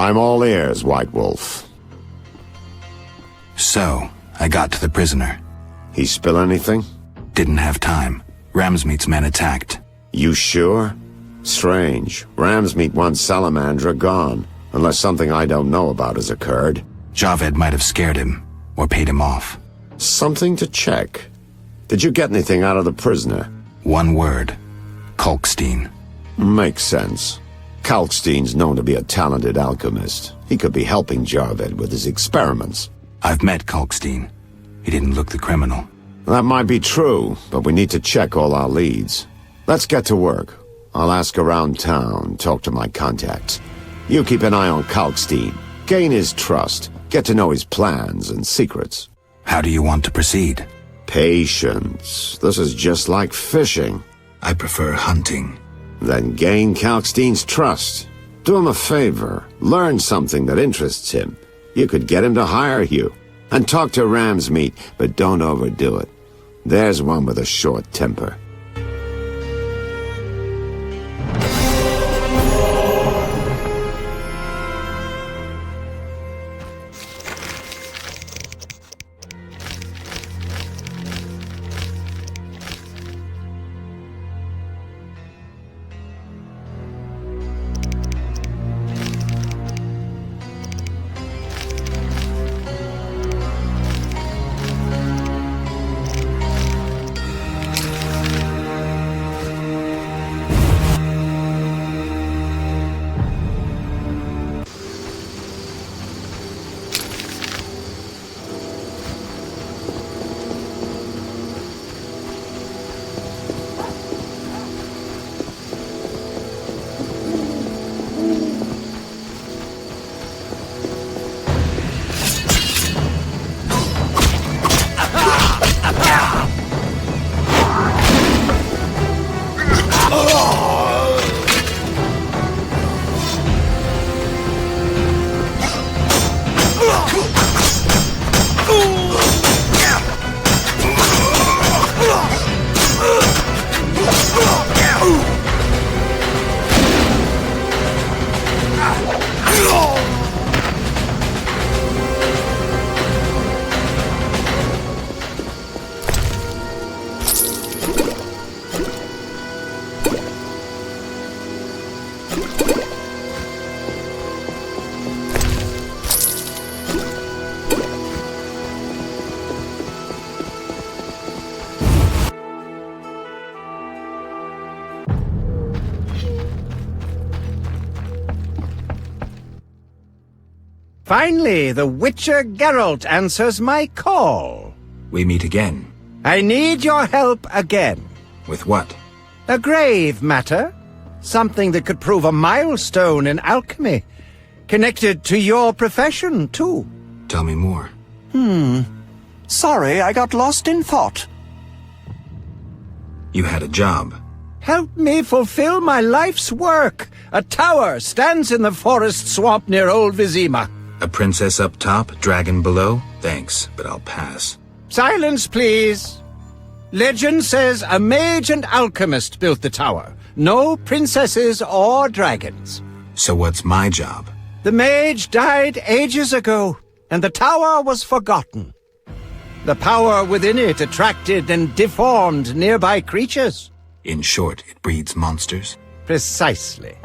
I'm all ears, White Wolf. So, I got to the prisoner. He spill anything? Didn't have time. Ramsmeat's men attacked. You sure? Strange. Ramsmeat wants Salamandra gone, unless something I don't know about has occurred. ʻvəhɛЭC might have scared him, or paid him off. Something to check. Did you get anything out of the prisoner? One word. Kalkstein. Makes sense. Kalkstein's known to be a talented alchemist. He could be helping ʻvəhɛЭC with his experiments. I've met Kalkstein. He didn't look the criminal. That might be true, but we need to check all our leads. Let's get to work. I'll ask around town, talk to my contacts. You keep an eye on Kalkstein. Gain his trust. Get to know his plans and secrets. How do you want to proceed? Patience. This is just like fishing. I prefer hunting. Then gain Kalkstein's trust. Do him a favor. Learn something that interests him. You could get him to hire you. And talk to Ramsmeat, but don't overdo it. There's one with a short temper. Finally, the Witcher Geralt answers my call. We meet again. I need your help again. With what? A grave matter. Something that could prove a milestone in alchemy. Connected to your profession, too. Tell me more. Sorry, I got lost in thought. You had a job. Help me fulfill my life's work. A tower stands in the forest swamp near Old Vizima. A princess up top, dragon below? Thanks, but I'll pass. Silence, please. Legend says a mage and alchemist built the tower. No princesses or dragons. So what's my job? The mage died ages ago, and the tower was forgotten. The power within it attracted and deformed nearby creatures. In short, it breeds monsters? Precisely.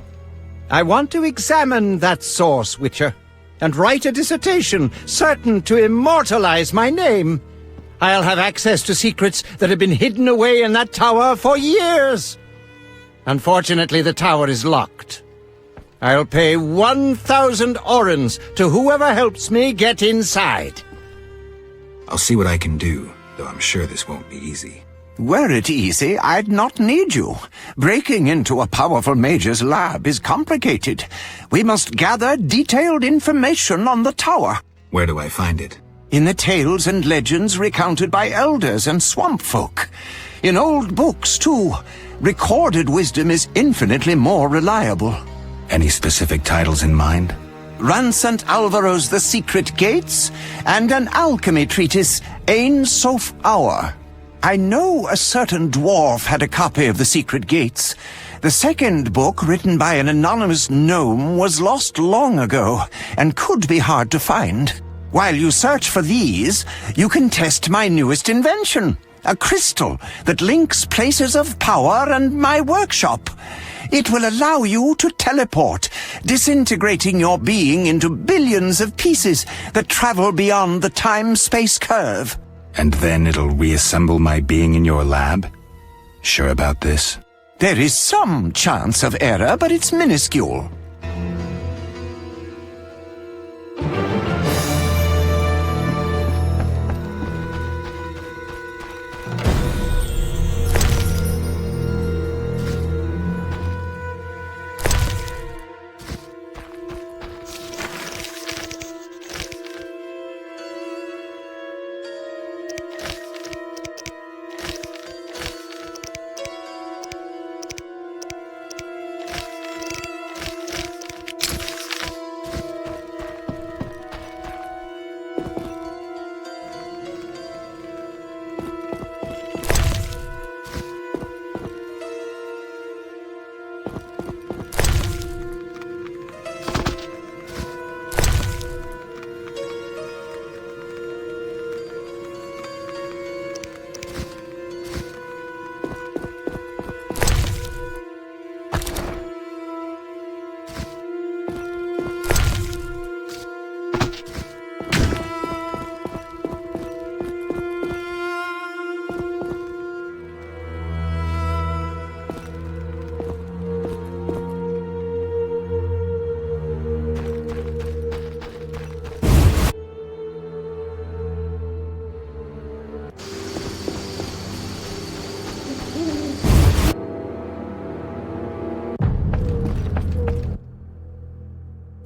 I want to examine that source, Witcher, and write a dissertation certain to immortalize my name. I'll have access to secrets that have been hidden away in that tower for years. Unfortunately, the tower is locked. I'll pay 1,000 orens to whoever helps me get inside. I'll see what I can do, though I'm sure this won't be easy. Were it easy, I'd not need you. Breaking into a powerful mage's lab is complicated. We must gather detailed information on the tower. Where do I find it? In the tales and legends recounted by elders and swamp folk. In old books, too. Recorded wisdom is infinitely more reliable. Any specific titles in mind? Ransant Alvaro's The Secret Gates, and an alchemy treatise, Ein Sof Hour. I know a certain dwarf had a copy of The Secret Gates. The second book, written by an anonymous gnome, was lost long ago, and could be hard to find. While you search for these, you can test my newest invention, a crystal that links places of power and my workshop. It will allow you to teleport, disintegrating your being into billions of pieces that travel beyond the time-space curve. And then it'll reassemble my being in your lab? Sure about this? There is some chance of error, but it's minuscule.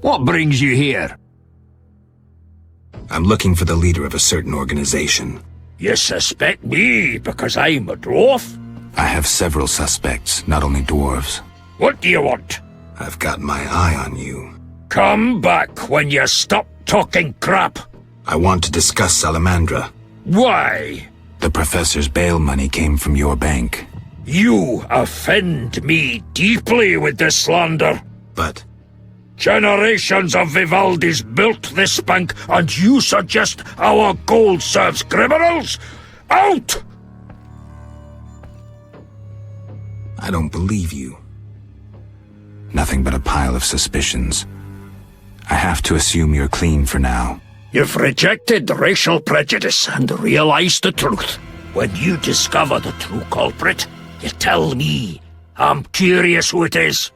What brings you here? I'm looking for the leader of a certain organization. You suspect me because I'm a dwarf? I have several suspects, not only dwarves. What do you want? I've got my eye on you. Come back when you stop talking crap. I want to discuss Salamandra. Why? The professor's bail money came from your bank. You offend me deeply with this slander. But Generations of Vivaldis built this bank, and you suggest our gold serves criminals? Out! I don't believe you. Nothing but a pile of suspicions. I have to assume you're clean for now. You've rejected racial prejudice and realized the truth. When you discover the true culprit, you tell me. I'm curious who it is.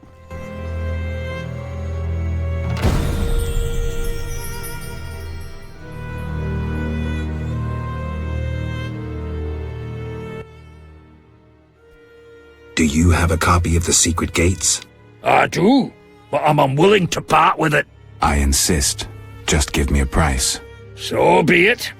Do you have a copy of the secret gates? I do, but I'm unwilling to part with it. I insist. Just give me a price. So be it.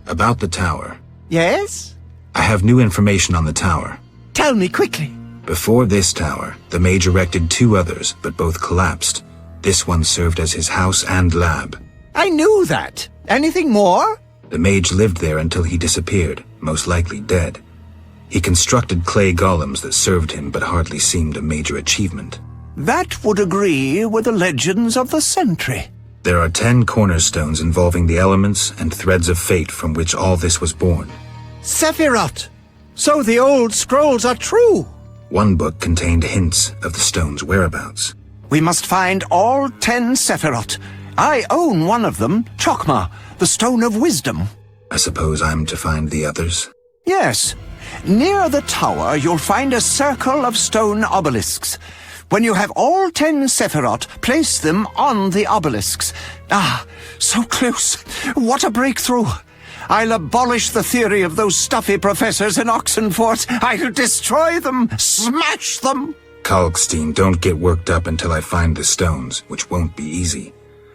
About the tower. Yes? I have new information on the tower. Tell me quickly. Before this tower, the mage erected 2 others, but both collapsed. This one served as his house and lab. I knew that. Anything more? The mage lived there until he disappeared, most likely dead. He constructed clay golems that served him but hardly seemed a major achievement. That would agree with the legends of the century. There are 10 cornerstones involving the elements and threads of fate from which all this was born. Sephiroth! So the old scrolls are true! One book contained hints of the stone's whereabouts. We must find all 10 Sephiroth. I own one of them, Chokmah, the Stone of Wisdom. I suppose I'm to find the others? Yes. Near the tower, you'll find a circle of stone obelisks. When you have all 10 Sephiroth, place them on the obelisks. Ah, so close. What a breakthrough. I'll abolish the theory of those stuffy professors in Oxenfurt. I'll destroy them, smash them. Kalkstein, don't get worked up until I find the stones, which won't be easy.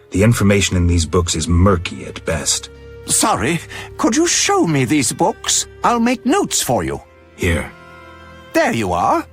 The information in these books is murky at best. Sorry, could you show me these books? I'll make notes for you. Here. There you are.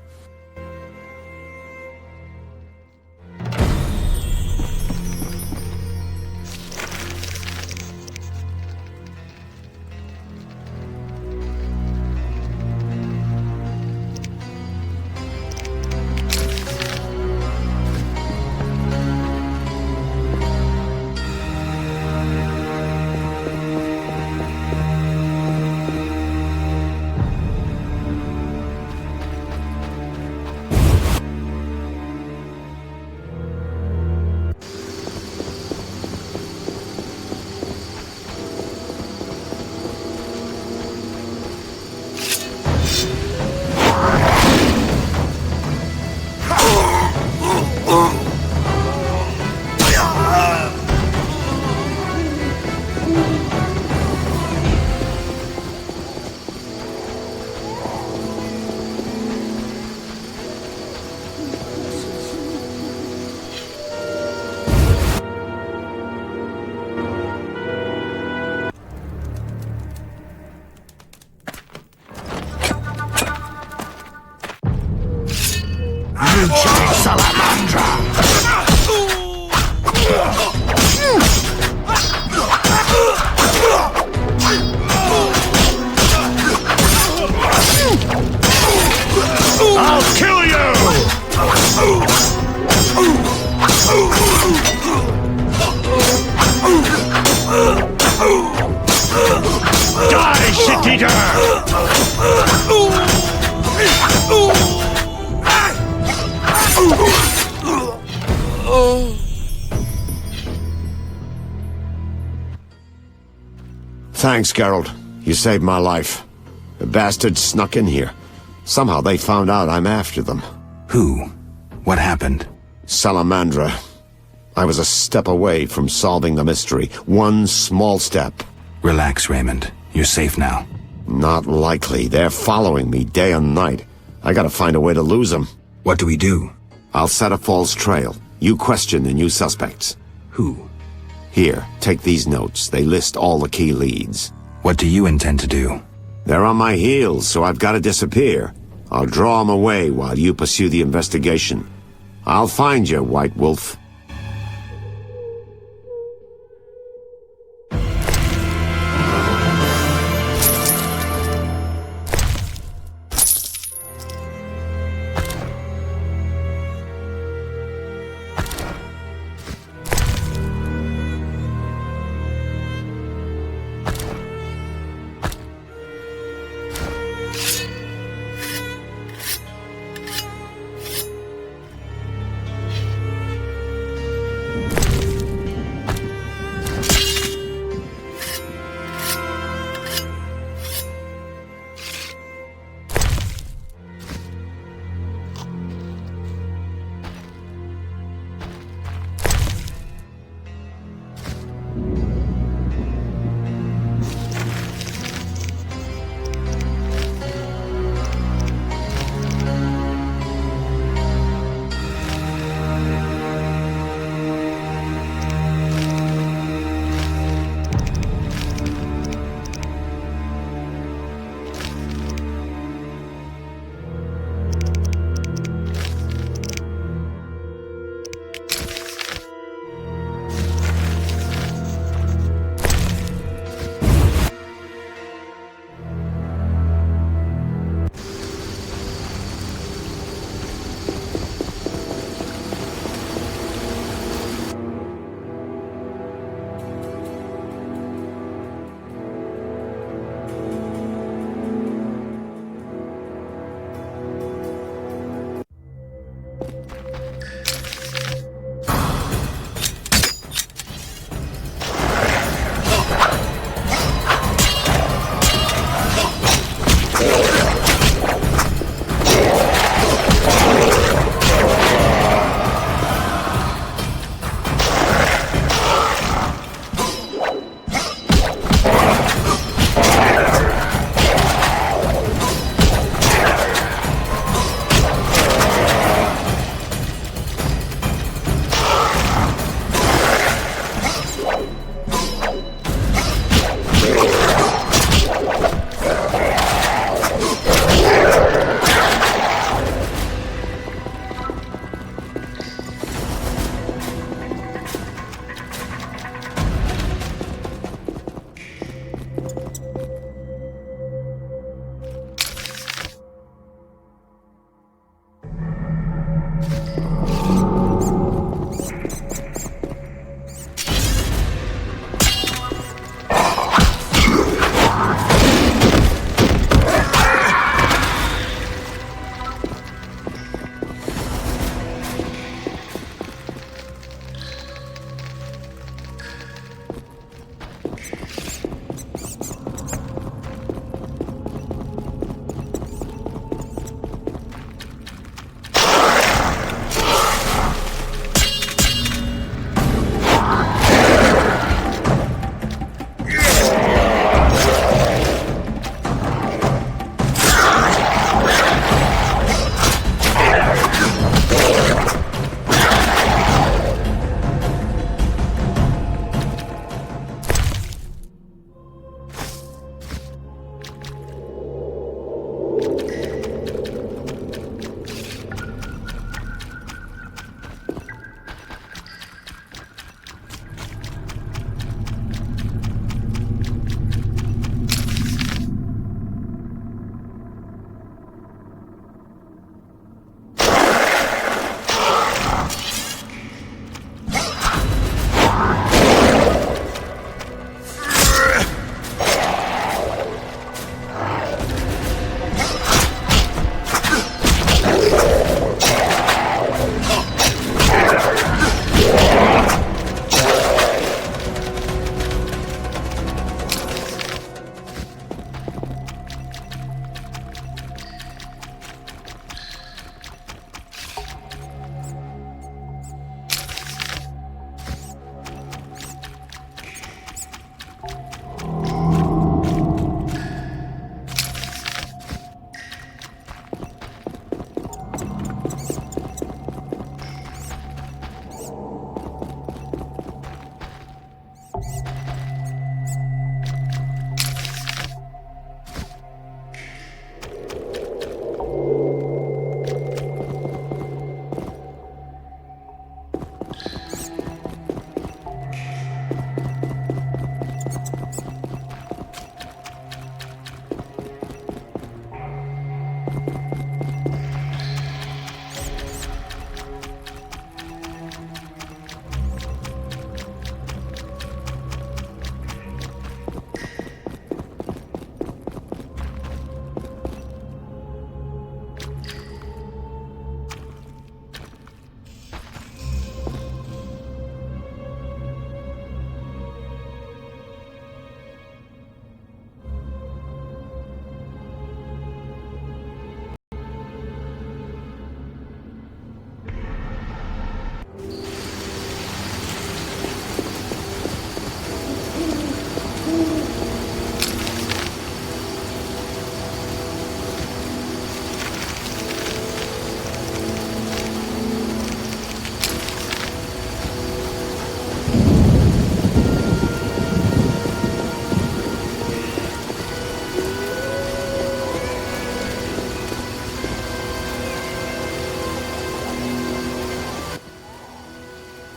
I'll kill you! Die, shit-eater! Thanks, Geralt. You saved my life. The bastards snuck in here. Somehow they found out I'm after them. Who? What happened? Salamandra. I was a step away from solving the mystery. One small step. Relax, Raymond. You're safe now. Not likely. They're following me day and night. I gotta find a way to lose them. What do we do? I'll set a false trail. You question the new suspects. Who? Here, take these notes. They list all the key leads. What do you intend to do? They're on my heels, so I've gotta disappear. I'll draw them away while you pursue the investigation. I'll find you, White Wolf.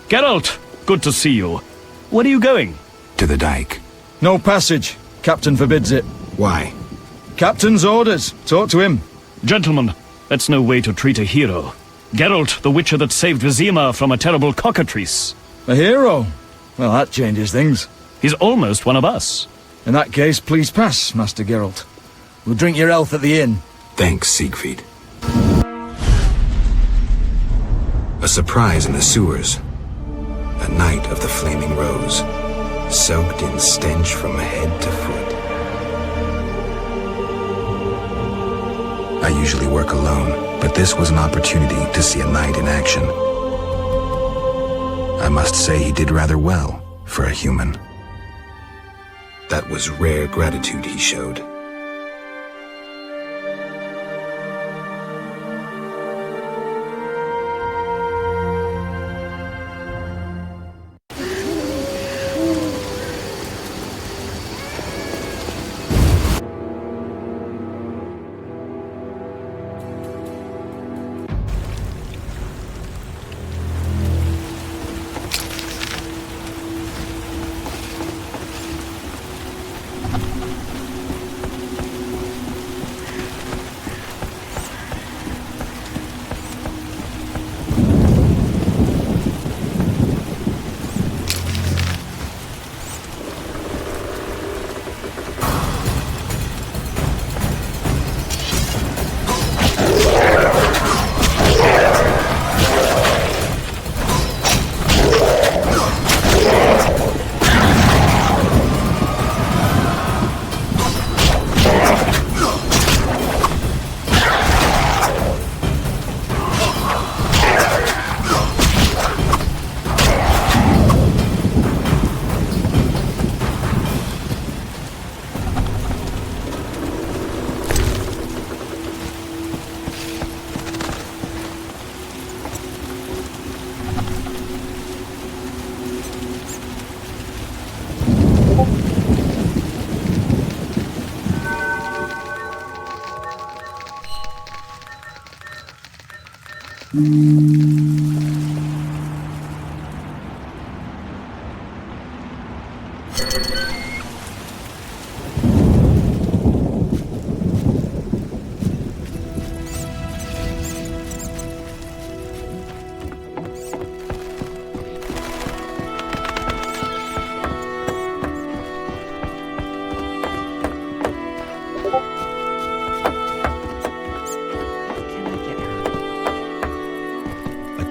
Geralt, good to see you. Where are you going? To the dike. No passage. Captain forbids it. Why? Captain's orders. Talk to him. Gentlemen, that's no way to treat a hero. Geralt, the witcher that saved Vizima from a terrible cockatrice. A hero? Well, that changes things. He's almost one of us. In that case, please pass, Master Geralt. We'll drink your health at the inn. Thanks, Siegfried. A surprise in the sewers. A night of the Flaming Rose, soaked in stench from head to foot. I usually work alone, but this was an opportunity to see a knight in action. I must say he did rather well for a human. That was rare gratitude he showed.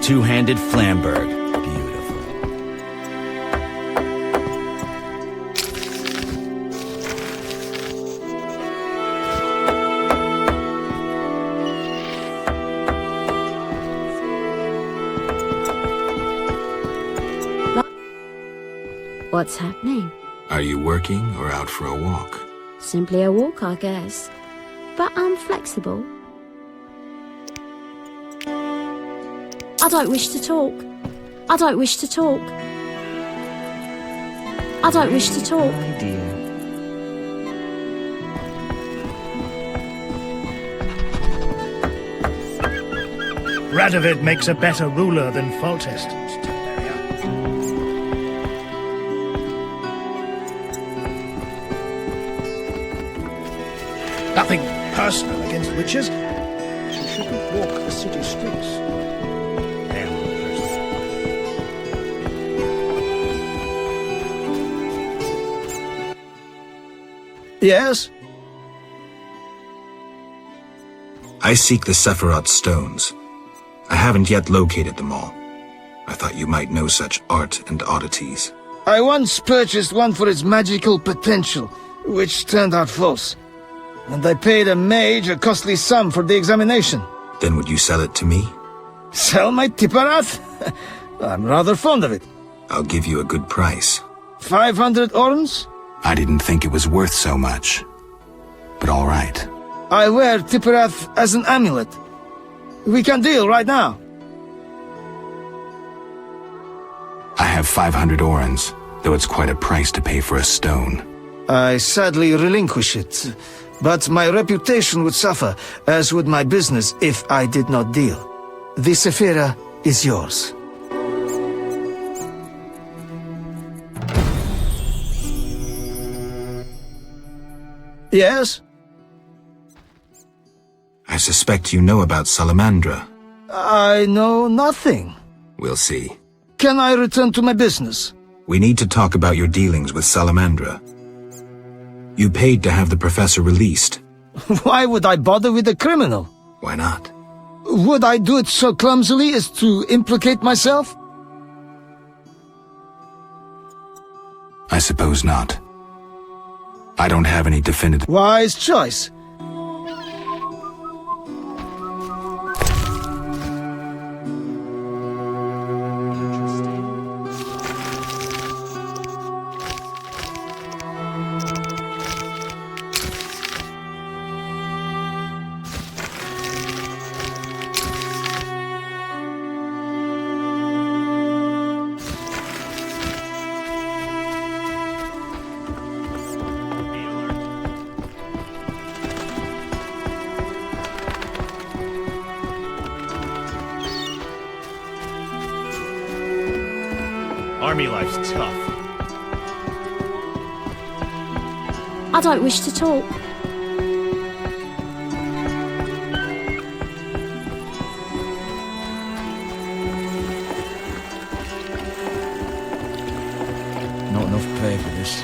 Two-handed Flamberg. Beautiful. What's happening? Are you working or out for a walk? Simply a walk, I guess. But I'm flexible. I don't wish to talk. I don't wish to talk. I don't wish to talk. Radovid makes a better ruler than Foltest. Nothing personal against witches. She shouldn't walk the city streets. Yes? I seek the Sephiroth stones. I haven't yet located them all. I thought you might know such art and oddities. I once purchased one for its magical potential, which turned out false. And I paid a mage a costly sum for the examination. Then would you sell it to me? Sell my Tipparath? I'm rather fond of it. I'll give you a good price. 500 orns? I didn't think it was worth so much. But all right. I wear Tipparath as an amulet. We can deal right now. I have 500 orens, though it's quite a price to pay for a stone. I sadly relinquish it, but my reputation would suffer, as would my business if I did not deal. The Sephira is yours. Yes? I suspect you know about Salamandra. I know nothing. We'll see. Can I return to my business? We need to talk about your dealings with Salamandra. You paid to have the professor released. Why would I bother with a criminal? Why not? Would I do it so clumsily as to implicate myself? I suppose not. I don't have any definitive... Wise choice. Army life's tough. I don't wish to talk. Not enough pay for this.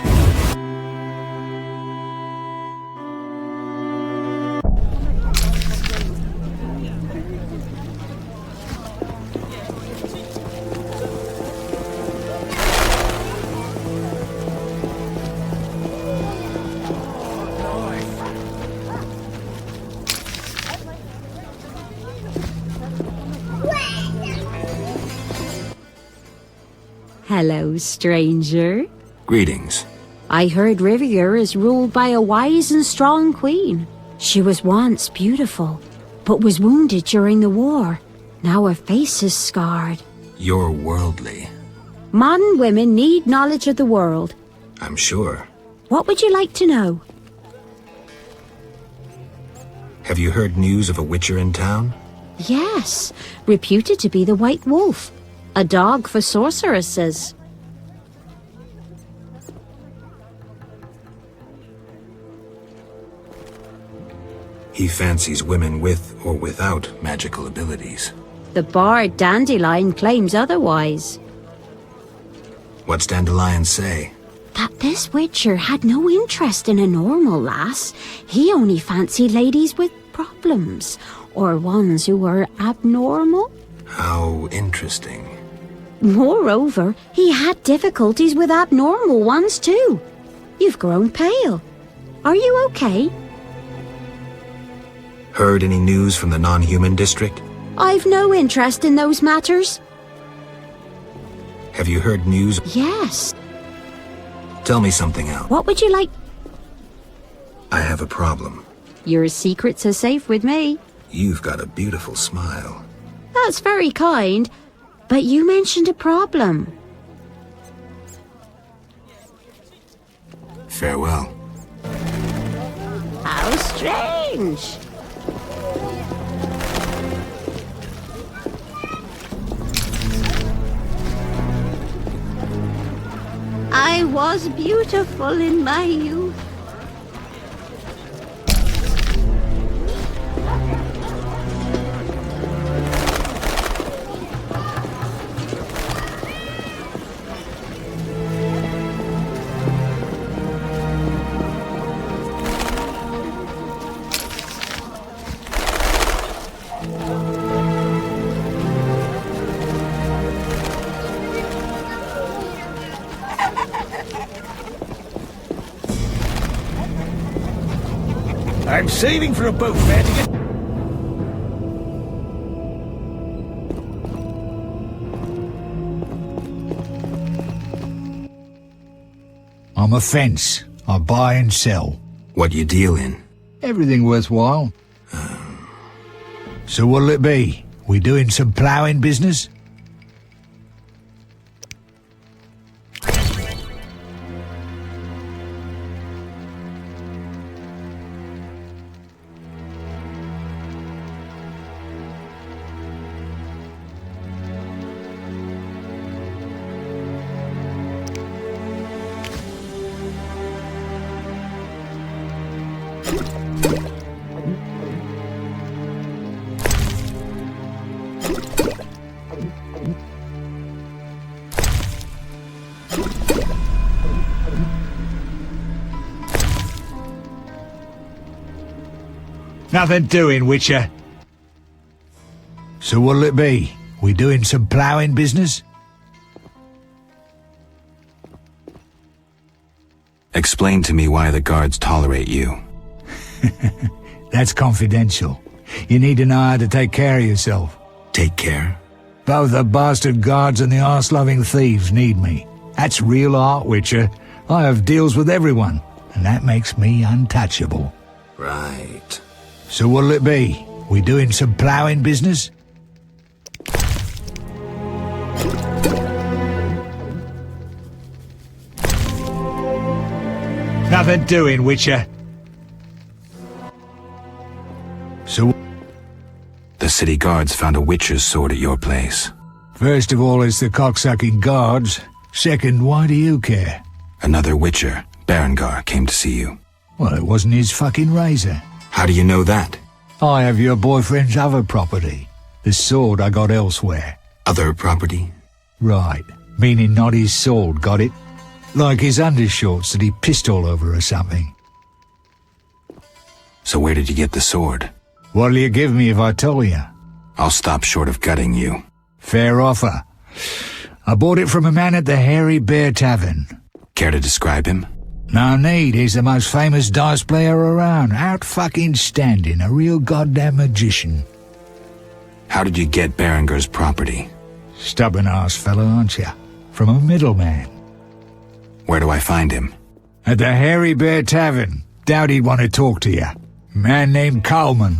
Hello, stranger. Greetings. I heard Rivia is ruled by a wise and strong queen. She was once beautiful, but was wounded during the war. Now her face is scarred. You're worldly. Modern women need knowledge of the world. I'm sure. What would you like to know? Have you heard news of a witcher in town? Yes, reputed to be the White Wolf. A dog for sorceresses. He fancies women with or without magical abilities. The bard Dandelion claims otherwise. What's Dandelion say? That this witcher had no interest in a normal lass. He only fancied ladies with problems, or ones who were abnormal. How interesting. Moreover, he had difficulties with abnormal ones too. You've grown pale. Are you okay? Heard any news from the non-human district? I've no interest in those matters. Have you heard news? Yes. Tell me something else. What would you like? I have a problem. Your secrets are safe with me. You've got a beautiful smile. That's very kind. But you mentioned a problem. Farewell. How strange. I was beautiful in my youth. I'm saving for a boat fare to get... I'm a fence. I buy and sell. What you deal in? Everything worthwhile. So what'll it be? We doing some ploughing business? Nothing doing, Witcher. So what'll it be? We doing some ploughing business? Explain to me why the guards tolerate you. That's confidential. You need to know how to take care of yourself. Take care? Both the bastard guards and the arse-loving thieves need me. That's real art, Witcher. I have deals with everyone, and that makes me untouchable. Right. So what'll it be? We doing some ploughing business? Nothing doing, Witcher. So... The city guards found a witcher's sword at your place. First of all, it's the cocksucking guards. Second, why do you care? Another witcher, Berengar, came to see you. Well, it wasn't his fucking razor. How do you know that? I have your boyfriend's other property. The sword I got elsewhere. Other property? Right. Meaning not his sword, got it? Like his undershorts that he pissed all over or something. So where did you get the sword? What'll you give me if I tell you? I'll stop short of gutting you. Fair offer. I bought it from a man at the Hairy Bear Tavern. Care to describe him? No need, he's the most famous dice player around. Out fucking standing, a real goddamn magician. How did you get Berengar's property? Stubborn-ass fellow, aren't you? From a middleman. Where do I find him? At the Hairy Bear Tavern. Doubt he'd want to talk to you. Man named Coleman.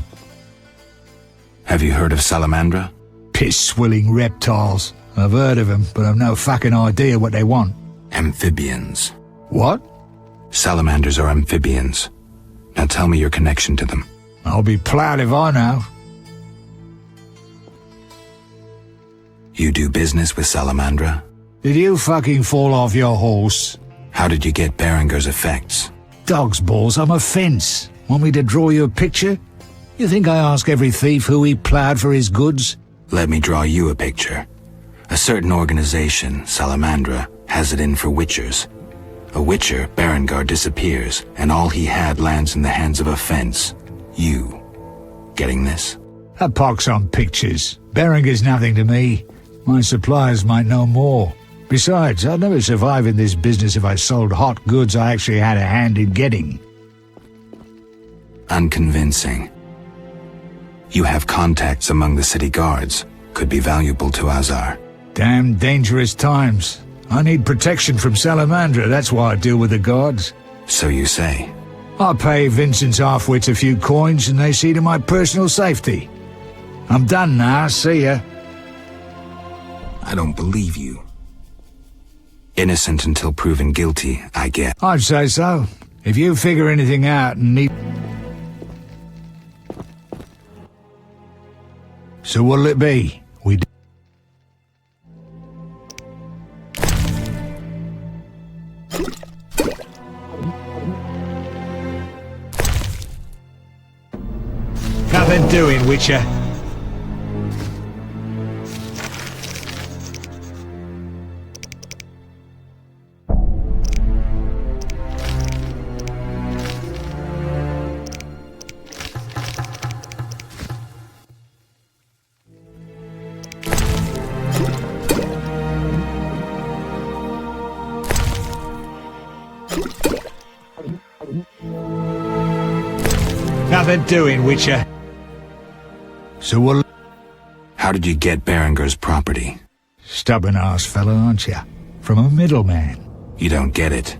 Have you heard of Salamandra? Piss-swilling reptiles. I've heard of them, but I've no fucking idea what they want. Amphibians. What? Salamanders are amphibians. Now tell me your connection to them. I'll be proud if I know. You do business with Salamandra? Did you fucking fall off your horse? How did you get Berengar's effects? Dog's balls, I'm a fence. Want me to draw you a picture? You think I ask every thief who he ploughed for his goods? Let me draw you a picture. A certain organization, Salamandra, has it in for witchers. A witcher, Berengar, disappears, and all he had lands in the hands of a fence. You. Getting this? A pox on pictures. Berengar's nothing to me. My suppliers might know more. Besides, I'd never survive in this business if I sold hot goods I actually had a hand in getting. Unconvincing. You have contacts among the city guards. Could be valuable to Azar. Damn dangerous times. I need protection from Salamandra, that's why I deal with the guards. So you say. I pay Vincent's half-wits a few coins and they see to my personal safety. I'm done now, see ya. I don't believe you. Innocent until proven guilty, I guess. I'd say so. If you figure anything out and need... So what'll it be? We d Nothing doing, Witcher. Nothing doing, Witcher. So what? How did you get Berengar's property? Stubborn-ass fellow, aren't you? From a middleman. You don't get it.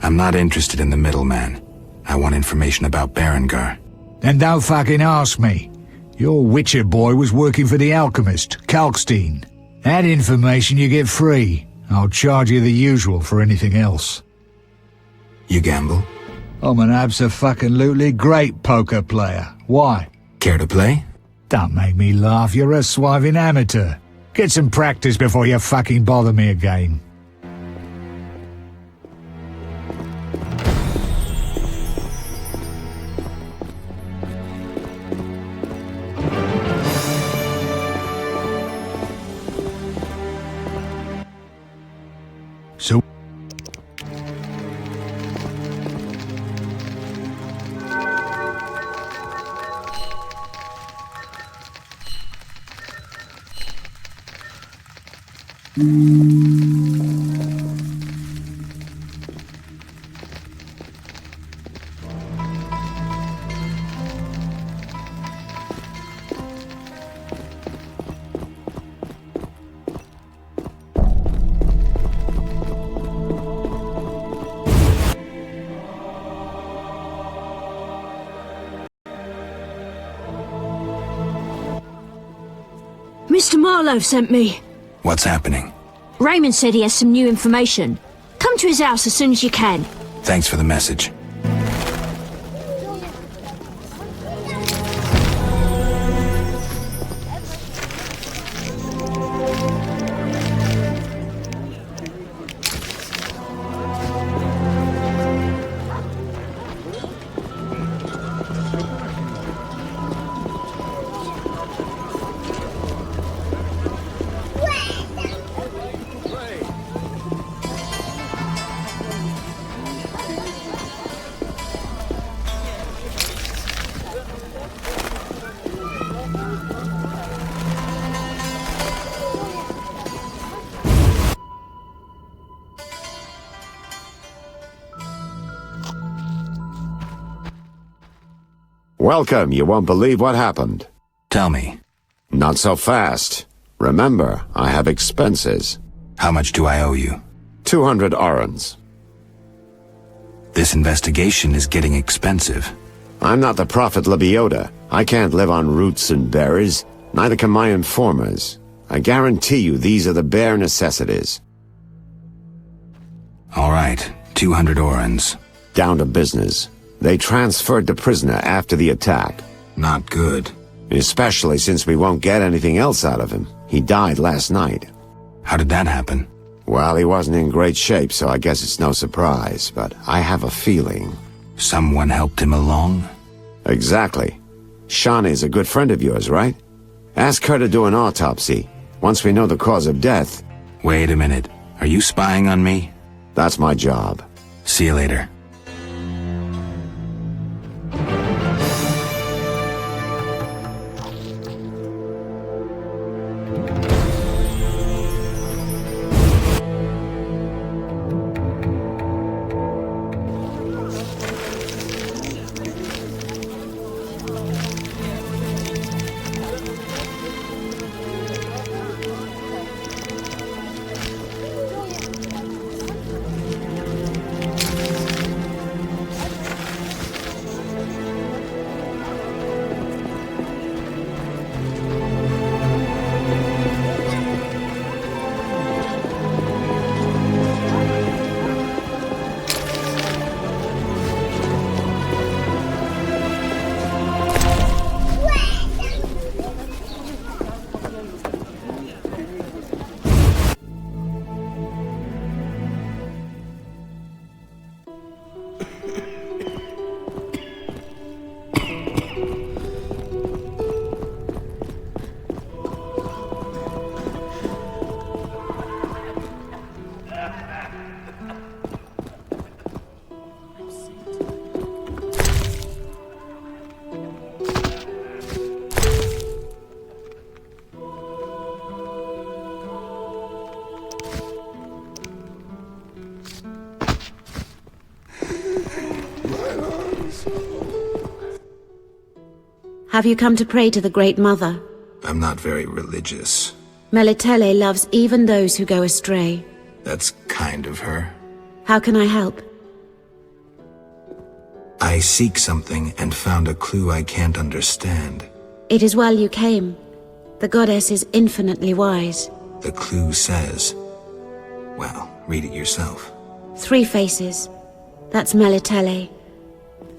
I'm not interested in the middleman. I want information about Berengar. Then don't fucking ask me. Your Witcher boy was working for the alchemist, Kalkstein. That information you get free. I'll charge you the usual for anything else. You gamble? I'm an abso-fucking-lutely great poker player. Why? Care to play? Don't make me laugh, you're a swiving amateur. Get some practice before you fucking bother me again. Mr. Marlowe sent me. What's happening? Raymond said he has some new information. Come to his house as soon as you can. Thanks for the message. Welcome. You won't believe what happened. Tell me, Not so fast. Remember, I have expenses. how much do I owe you? 200 orens. This investigation is getting expensive. I'm not the prophet Lebioda. I can't live on roots and berries. Neither can my informers. I guarantee you these are the bare necessities. All right, 200 orens. Down to business. They transferred the prisoner after the attack. Not good. Especially since we won't get anything else out of him. He died last night. How did that happen? Well, he wasn't in great shape, so I guess it's no surprise, but I have a feeling. Someone helped him along? Exactly. Shawnee's a good friend of yours, right? Ask her to do an autopsy. Once we know the cause of death. Wait a minute. Are you spying on me? That's my job. See you later. Have you come to pray to the Great Mother? I'm not very religious. Melitele loves even those who go astray. That's kind of her. How can I help? I seek something and found a clue I can't understand. It is well you came. The goddess is infinitely wise. The clue says... Well, read it yourself. 3 faces. That's Melitele.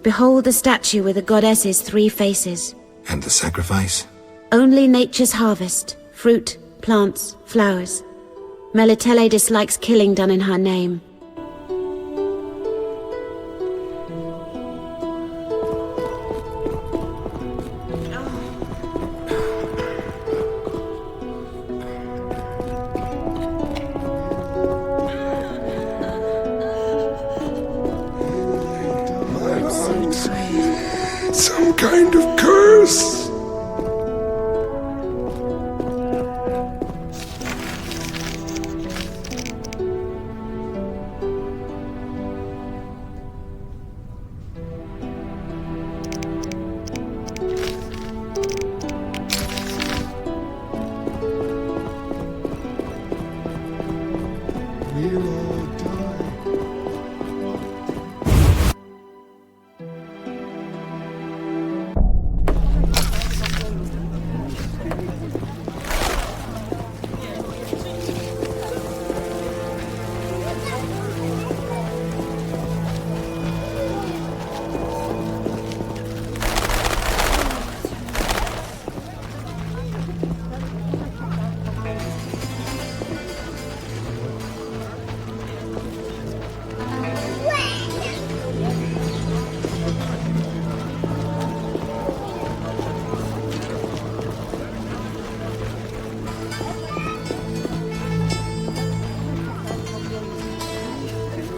Behold the statue with the goddess's 3 faces. And the sacrifice? Only nature's harvest. Fruit, plants, flowers. Melitele dislikes killing done in her name. Some kind of curse.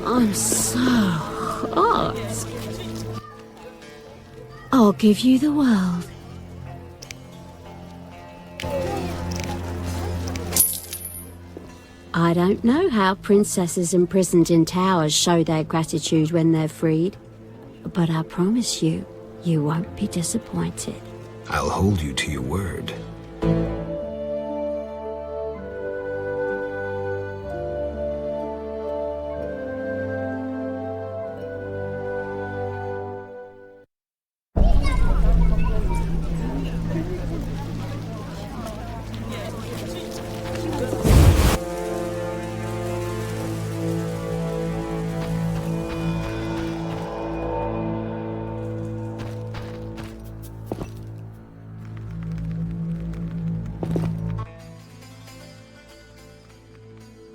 I'm so hot. I'll give you the world. I don't know how princesses imprisoned in towers show their gratitude when they're freed, but I promise you, you won't be disappointed. I'll hold you to your word.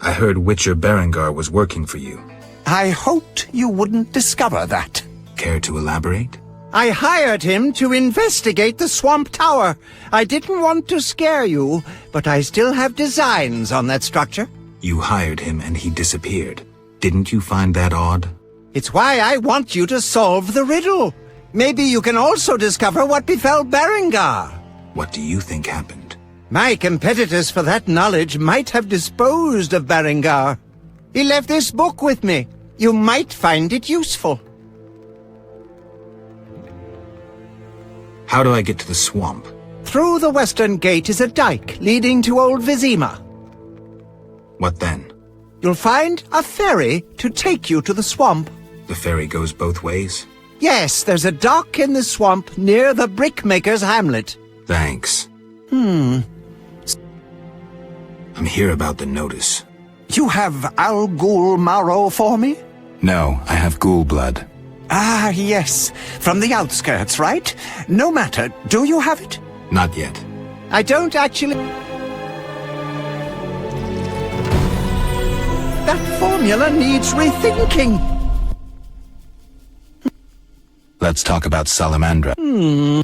I heard Witcher Berengar was working for you. I hoped you wouldn't discover that. Care to elaborate? I hired him to investigate the Swamp Tower. I didn't want to scare you, but I still have designs on that structure. You hired him and he disappeared. Didn't you find that odd? It's why I want you to solve the riddle. Maybe you can also discover what befell Berengar. What do you think happened? My competitors for that knowledge might have disposed of Berengar. He left this book with me. You might find it useful. How do I get to the swamp? Through the western gate is a dike leading to Old Vizima. What then? You'll find a ferry to take you to the swamp. The ferry goes both ways? Yes, there's a dock in the swamp near the brickmaker's hamlet. Thanks. I'm here about the notice. You have Al Ghul marrow for me? No, I have ghoul blood. Ah, yes. From the outskirts, right? No matter. Do you have it? Not yet. I don't actually... That formula needs rethinking. Let's talk about Salamandra.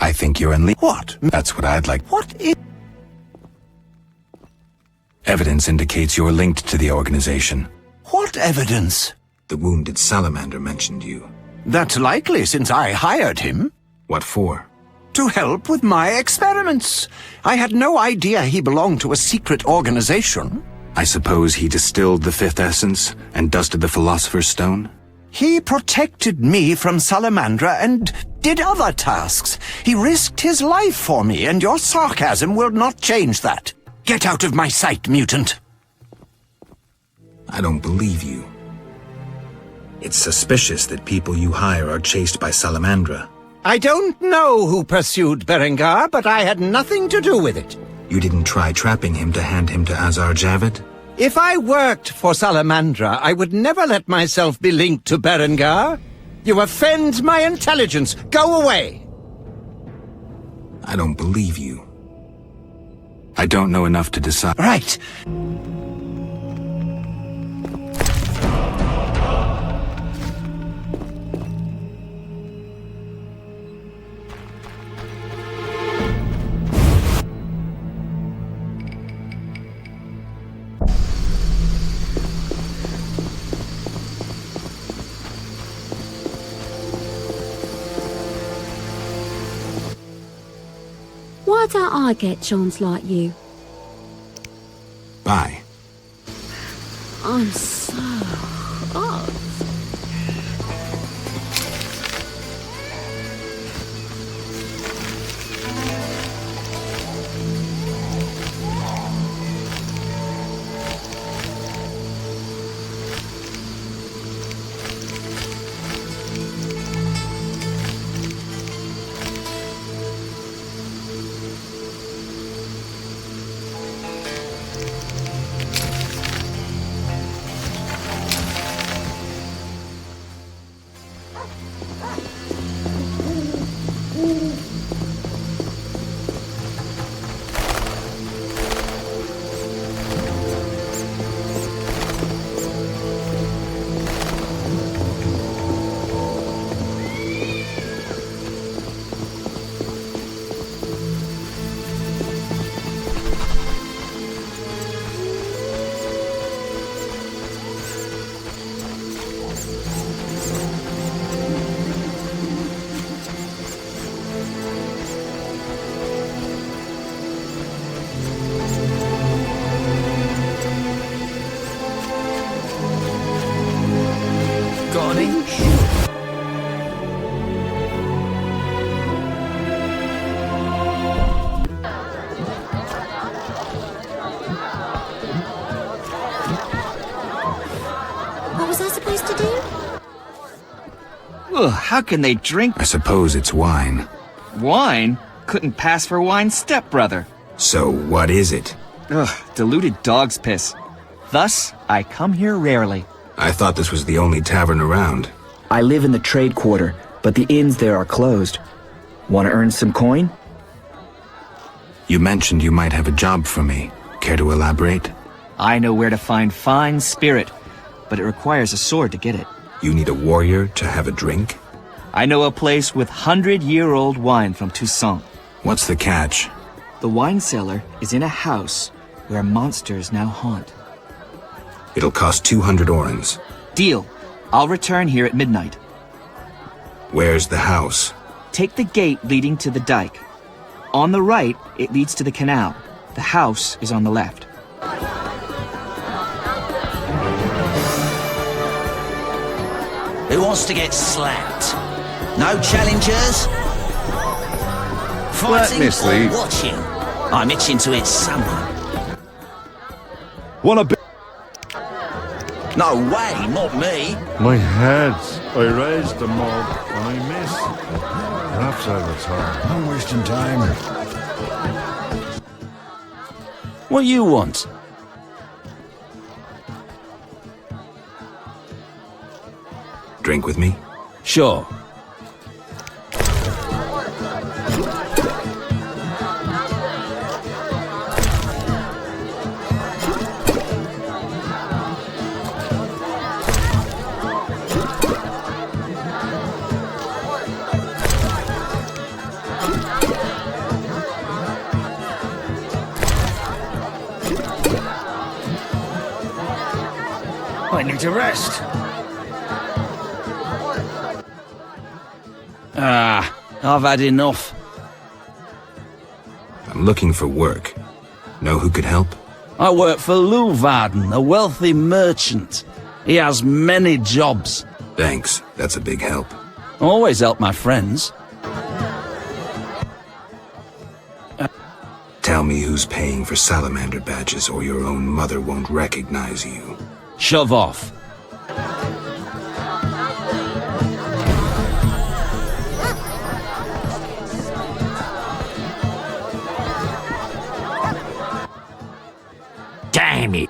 I think you're in What? That's what I'd like. What is... Evidence indicates you're linked to the organization. What evidence? The wounded salamander mentioned you. That's likely, since I hired him. What for? To help with my experiments. I had no idea he belonged to a secret organization. I suppose he distilled the fifth essence and dusted the Philosopher's Stone? He protected me from Salamandra and did other tasks. He risked his life for me, and your sarcasm will not change that. Get out of my sight, mutant. I don't believe you. It's suspicious that people you hire are chased by Salamandra. I don't know who pursued Berengar, but I had nothing to do with it. You didn't try trapping him to hand him to Azar Javid? If I worked for Salamandra, I would never let myself be linked to Berengar. You offend my intelligence. Go away! I don't believe you. I don't know enough to decide. Right. Why don't I get Johns like you? Bye. I'm so hot. supposed to do? Ugh, how can they drink? I suppose it's wine. Wine? Couldn't pass for wine's stepbrother. So what is it? Ugh, diluted dog's piss. Thus, I come here rarely. I thought this was the only tavern around. I live in the trade quarter, but the inns there are closed. Want to earn some coin? You mentioned you might have a job for me. Care to elaborate? I know where to find fine spirit, but it requires a sword to get it. You need a warrior to have a drink? I know a place with 100-year-old wine from Toussaint. What's the catch? The wine cellar is in a house where monsters now haunt. It'll cost 200 orens. Deal. I'll return here at midnight. Where's the house? Take the gate leading to the dike. On the right, it leads to the canal. The house is on the left. Who wants to get slapped? No challengers? Fighting or watching? I'm itching to hit someone. Wanna be? No way, not me. My heads. I raised the mob and I missed. Perhaps I'll return. I'm wasting time. What you want? Drink with me? Sure. I need to rest. I've had enough. I'm looking for work. Know who could help? I work for Leuwarden, a wealthy merchant. He has many jobs. Thanks, that's a big help. Always help my friends. Tell me who's paying for salamander badges or your own mother won't recognize you. Shove off. Damn it!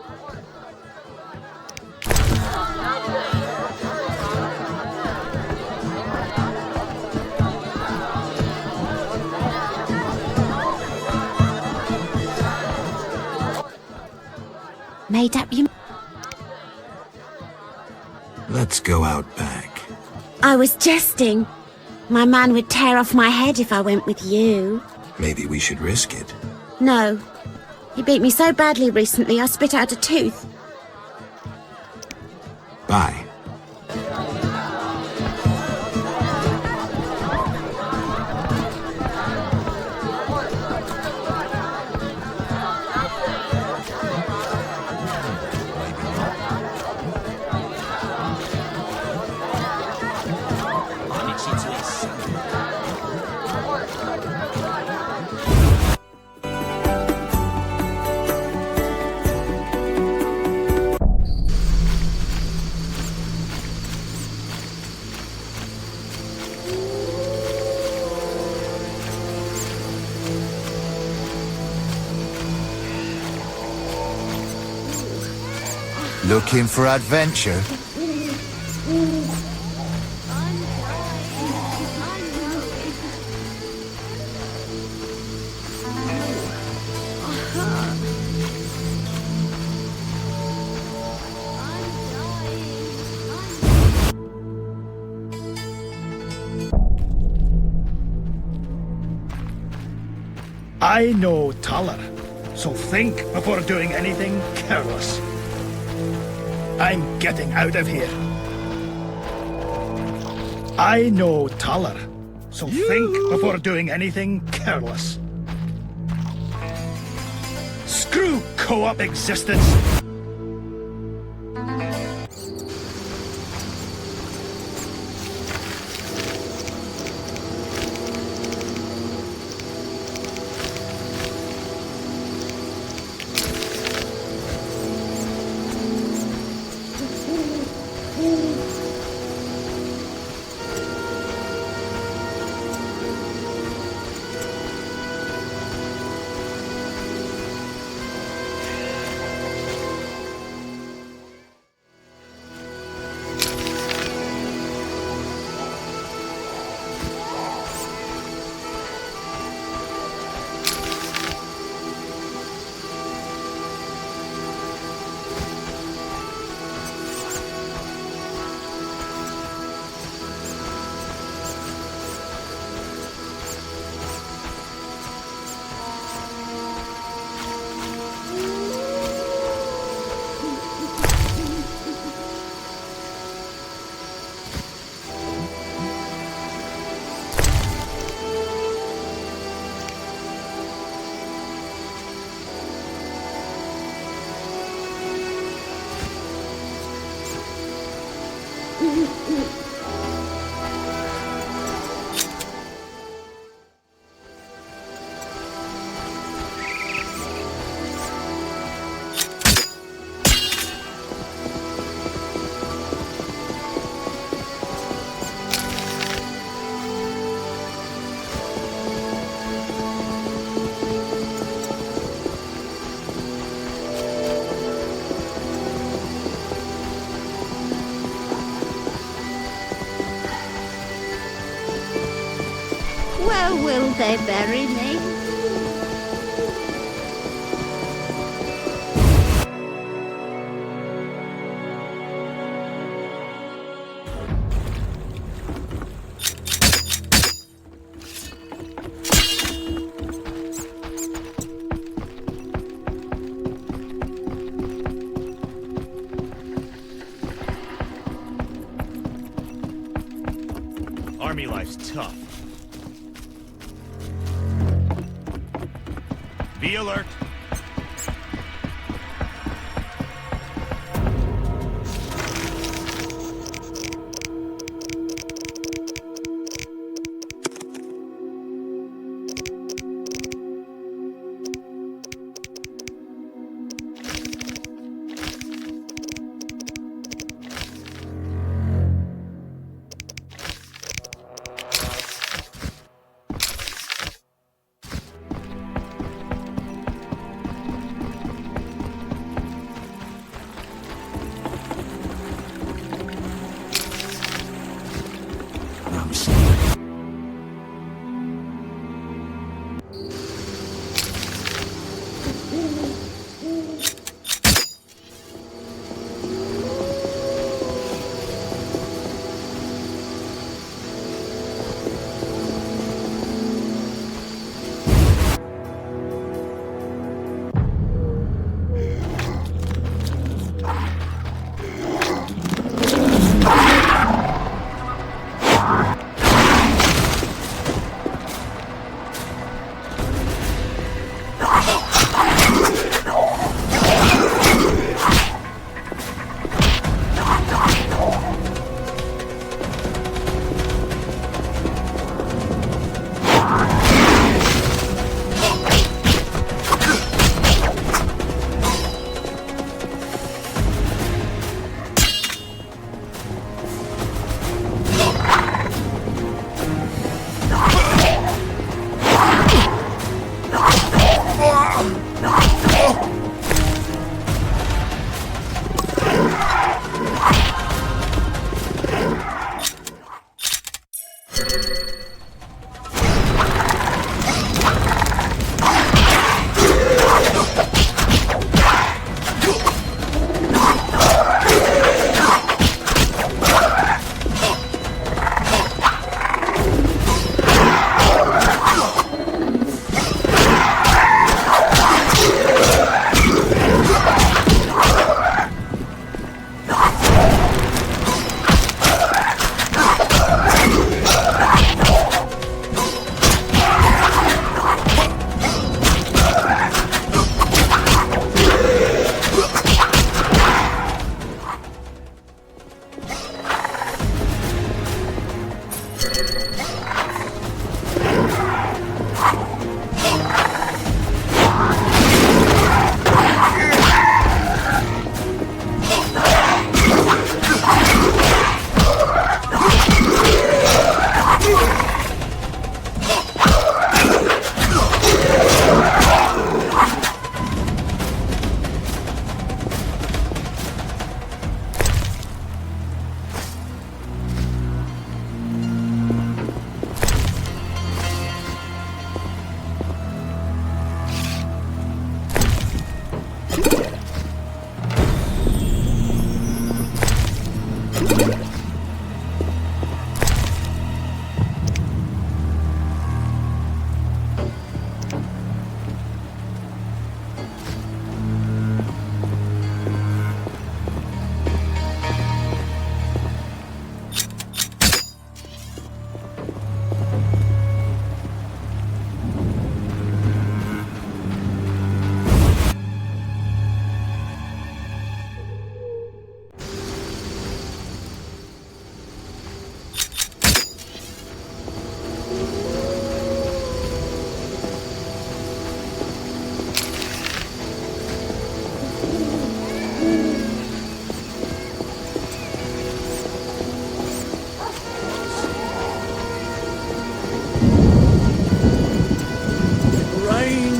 Made up you... Let's go out back. I was jesting. My man would tear off my head if I went with you. Maybe we should risk it. No. He beat me so badly recently I spit out a tooth. Bye. I'm itching to hit someone. Looking for adventure? I know Taller, so think before doing anything careless. I'm getting out of here. I know Taller, so think before doing anything careless. Screw co-op existence! Where will they bury me? Army life's tough. Be alert.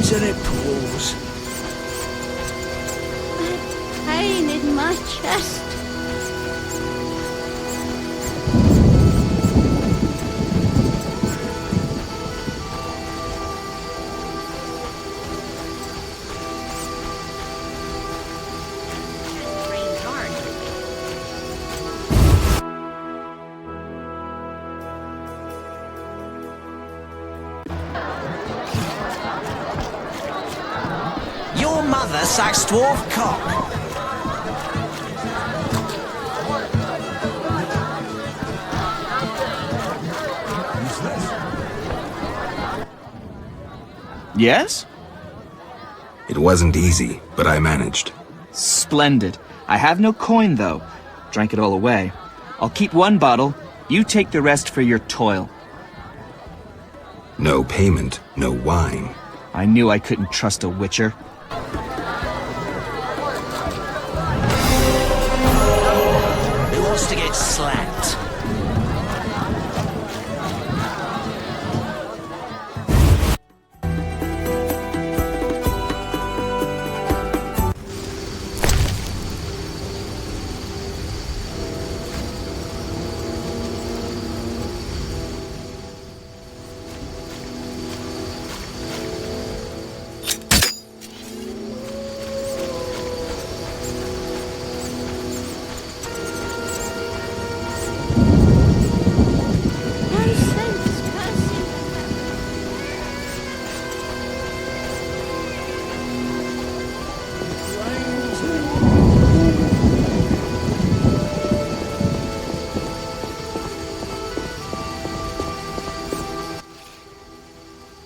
And it pours. Pain in my chest. Sax dwarf cock. Yes? It wasn't easy, but I managed. Splendid. I have no coin, though. Drank it all away. I'll keep one bottle. You take the rest for your toil. No payment, no wine. I knew I couldn't trust a witcher. Who wants to get slapped?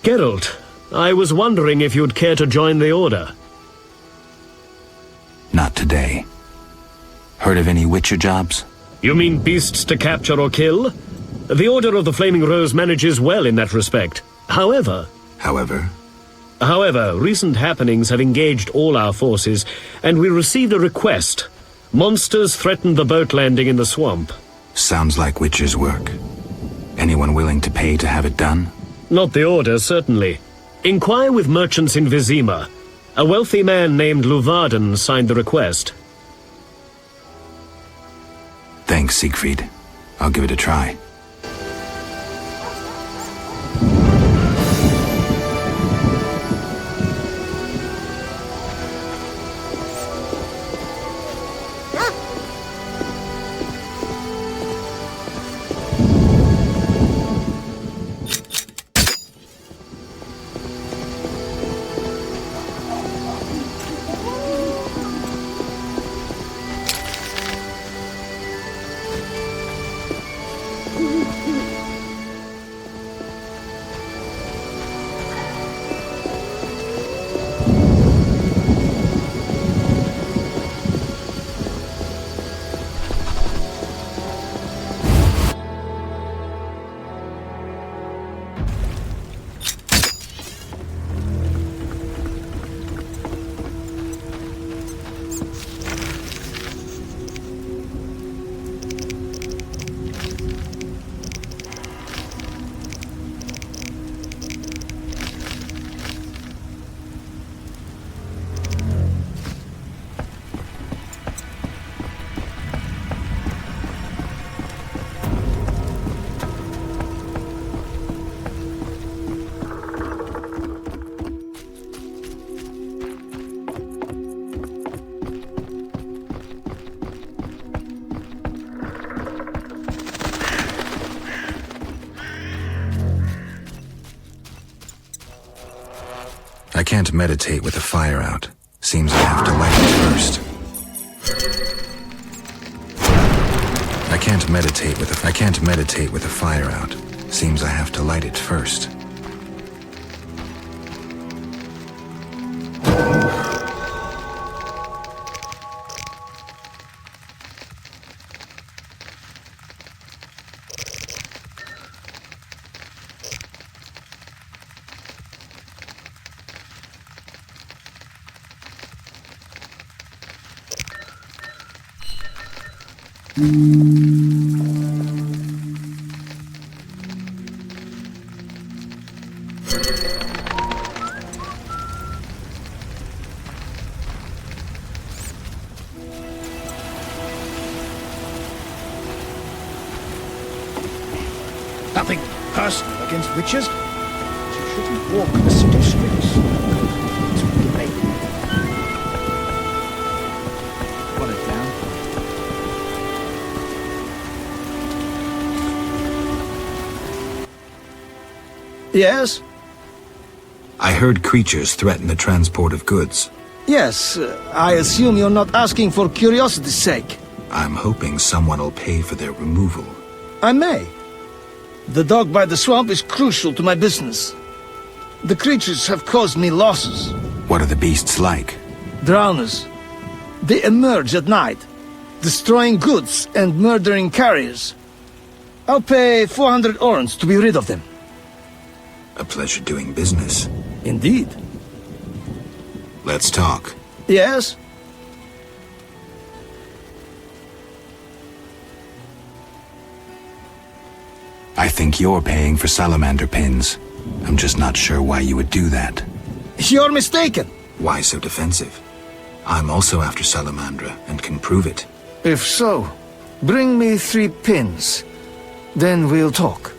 Geralt, I was wondering if you'd care to join the Order. Not today. Heard of any witcher jobs? You mean beasts to capture or kill? The Order of the Flaming Rose manages well in that respect. However, recent happenings have engaged all our forces, and we received a request. Monsters threatened the boat landing in the swamp. Sounds like witcher's work. Anyone willing to pay to have it done? Not the Order, certainly. Inquire with merchants in Vizima. A wealthy man named Luvarden signed the request. Thanks, Siegfried. I'll give it a try. I can't meditate with the fire out. Seems I have to light it first. I can't meditate with the fire out. Seems I have to light it first. Nothing personal against witches. You shouldn't walk the city streets. It's really Put it down. Yes? I heard creatures threaten the transport of goods. Yes, I assume you're not asking for curiosity's sake. I'm hoping someone will pay for their removal. I may. The dog by the swamp is crucial to my business. The creatures have caused me losses. What are the beasts like? Drowners. They emerge at night, destroying goods and murdering carriers. I'll pay 400 orens to be rid of them. A pleasure doing business. Indeed. Let's talk. Yes? I think you're paying for salamander pins. I'm just not sure why you would do that. You're mistaken. Why so defensive? I'm also after salamandra and can prove it. If so, bring me 3 pins. Then we'll talk.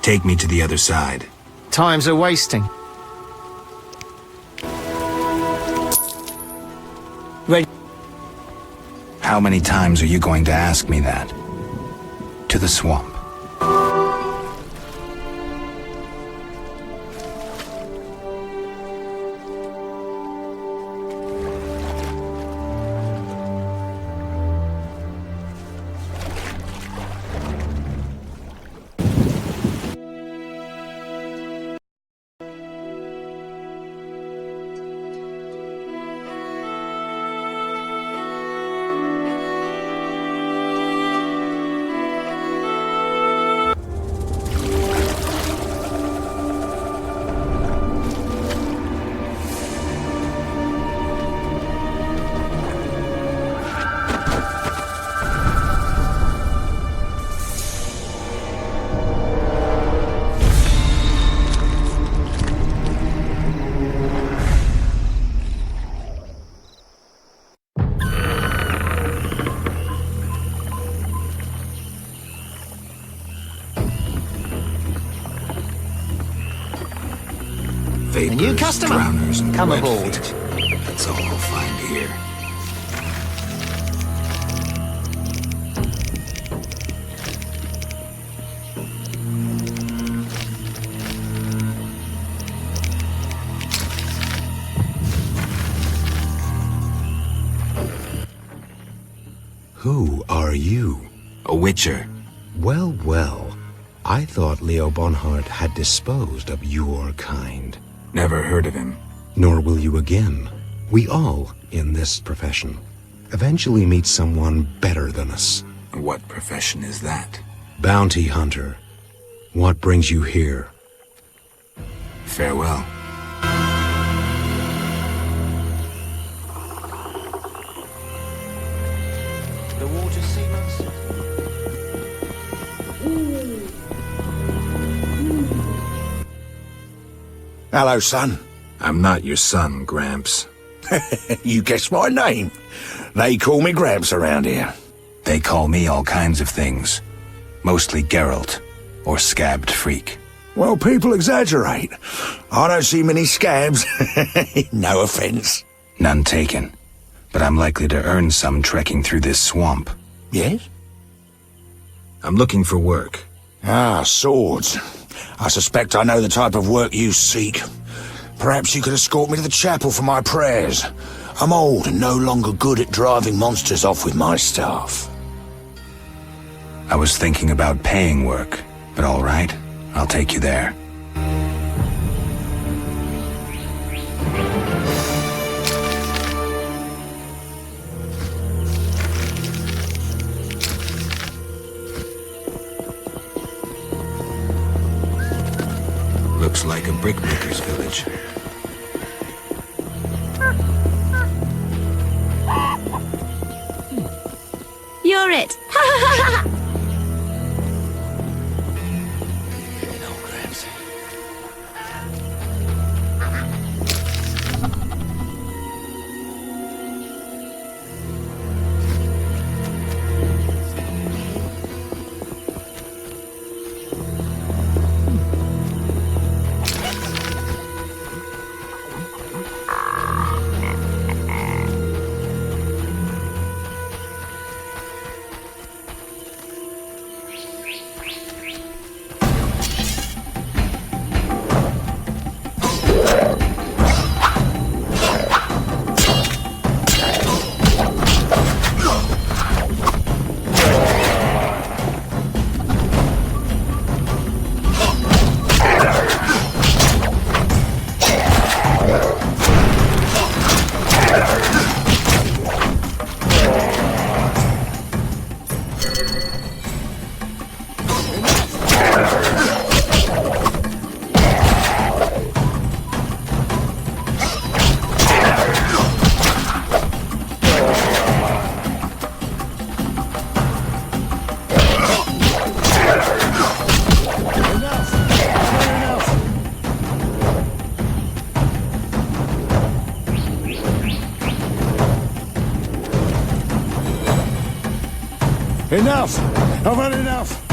Take me to the other side. Time's a wasting. How many times are you going to ask me that? To the swamp. A new customer. Drowners, and Come red aboard. feet. That's all I'll find here. Who are you? A witcher. Well, well. I thought Leo Bonhart had disposed of your kind. Never heard of him. Nor will you again. We all, in this profession, eventually meet someone better than us. What profession is that? Bounty hunter. What brings you here? Farewell. The water seamers. Hello, son. I'm not your son, Gramps. You guessed my name. They call me Gramps around here. They call me all kinds of things. Mostly Geralt, or Scabbed Freak. Well, people exaggerate. I don't see many scabs. No offense. None taken. But I'm likely to earn some trekking through this swamp. Yes? I'm looking for work. Ah, swords. I suspect I know the type of work you seek. Perhaps you could escort me to the chapel for my prayers. I'm old and no longer good at driving monsters off with my staff. I was thinking about paying work, but all right, I'll take you there. Looks like a brickmaker's village. You're it. Enough! I've had enough!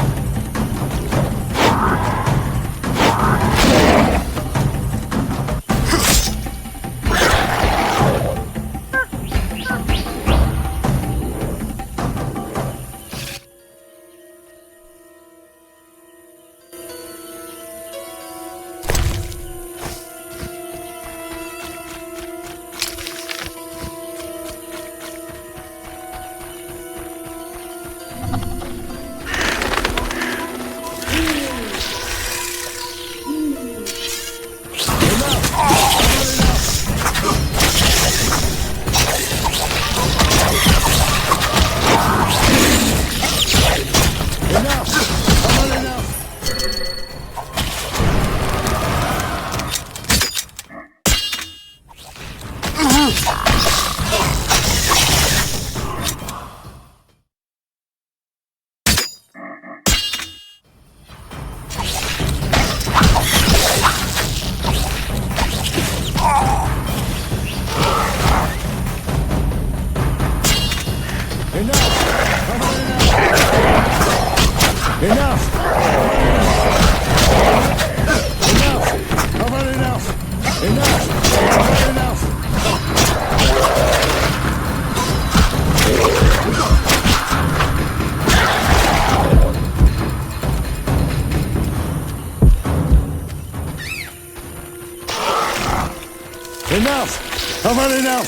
Enough! I've had enough!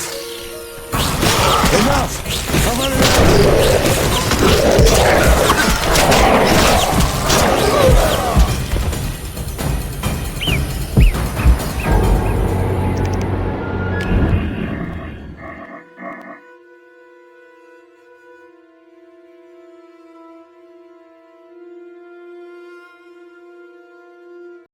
Enough! I've had enough!